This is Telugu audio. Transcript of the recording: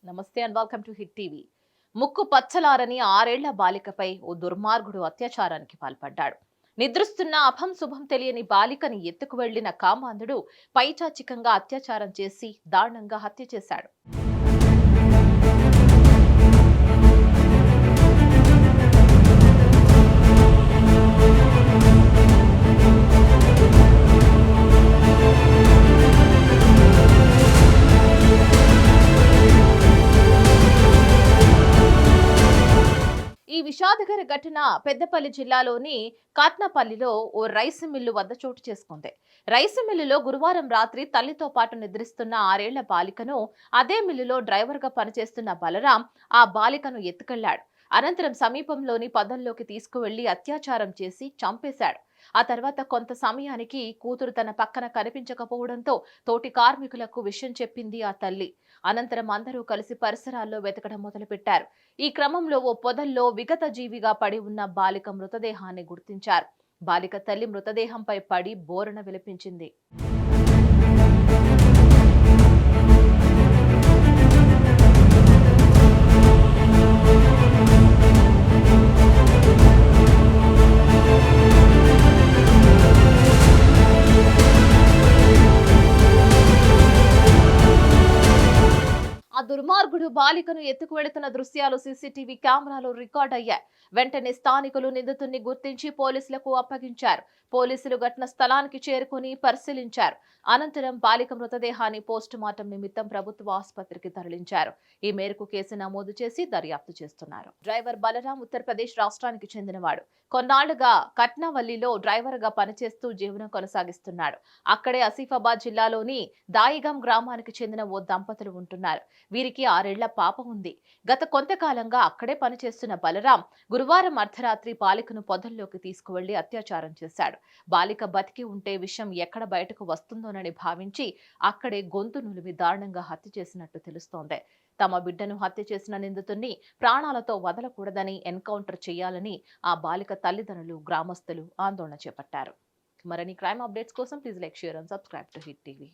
నమస్తే and welcome to hit TV. ముక్కు పచ్చలారని 6 ఏళ్ల బాలికపై ఓ దుర్మార్గుడు అత్యాచారానికి పాల్పడ్డాడు. నిద్రిస్తున్న అభం శుభం తెలియని బాలికని ఎత్తుకు వెళ్లిన కామాంధుడు పైచాచికంగా అత్యాచారం చేసి దారుణంగా హత్య చేశాడు. ఈ విషాదకర ఘటన పెద్దపల్లి జిల్లాలోని కాట్నపల్లిలో ఓ రైసు మిల్లు వద్ద చోటు చేసుకుంది. రైసు మిల్లులో గురువారం రాత్రి తల్లితో పాటు నిద్రిస్తున్న 6 ఏళ్ల బాలికను అదే మిల్లులో డ్రైవర్గా పనిచేస్తున్న బలరాం ఆ బాలికను ఎత్తుకెళ్లాడు. అనంతరం సమీపంలోని పొదల్లోకి తీసుకువెళ్లి అత్యాచారం చేసి చంపేశాడు. ఆ తర్వాత కొంత సమయానికి కూతురు తన పక్కన కనిపించకపోవడంతో తోటి కార్మికులకు విషయం చెప్పింది ఆ తల్లి. అనంతరం అందరూ కలిసి పరిసరాల్లో వెతకడం మొదలుపెట్టారు. ఈ క్రమంలో ఓ పొదల్లో విగత జీవిగా పడి ఉన్న బాలిక మృతదేహాన్ని గుర్తించారు. బాలిక తల్లి మృతదేహంపై పడి బోరున విలపించింది. ఆ దుర్మార్గుడు బాలికను ఎత్తుకు వెళుతున్న దృశ్యాలు సీసీటీవీ కెమెరాలో రికార్డ్ అయ్యాయి. వెంటనే స్థానికులు నిందితుడిని గుర్తించి పోలీసులకు అప్పగించారు. పోలీసులు ఘటన స్థలానికి చేరుకుని పరిశీలించారు. అనంతరం బాలిక మృతదేహాన్ని పోస్టుమార్టం నిమిత్తం ప్రభుత్వ ఆసుపత్రికి తరలించారు. ఈ మేరకు కేసు నమోదు చేసి దర్యాప్తు చేస్తున్నారు. డ్రైవర్ బలరాం ఉత్తరప్రదేశ్ రాష్ట్రానికి చెందినవాడు. కొన్నాళ్లుగా కట్నవల్లిలో డ్రైవర్ గా పనిచేస్తూ జీవనం కొనసాగిస్తున్నాడు. అక్కడే ఆసిఫాబాద్ జిల్లాలోని దాయిగం గ్రామానికి చెందిన ఓ దంపతులు ఉంటున్నారు. వీరికి 6 ఏళ్ల పాప ఉంది. గత కొంతకాలంగా అక్కడే పనిచేస్తున్న బలరాం గురువారం అర్ధరాత్రి బాలికను పొదల్లోకి తీసుకువెళ్లి అత్యాచారం చేశాడు. బాలిక బతికి ఉంటే విషయం ఎక్కడ బయటకు వస్తుందోనని భావించి అక్కడే గొంతు నులిమి దారుణంగా హత్య చేసినట్టు తెలుస్తోంది. తమ బిడ్డను హత్య చేసిన నిందితుడిని ప్రాణాలతో వదలకూడదని ఎన్కౌంటర్ చేయాలని ఆ బాలిక తల్లిదండ్రులు, గ్రామస్తులు ఆందోళన చేపట్టారు. మరిన్ని క్రైమ్ అప్డేట్స్ కోసం please like, share and subscribe to hit TV.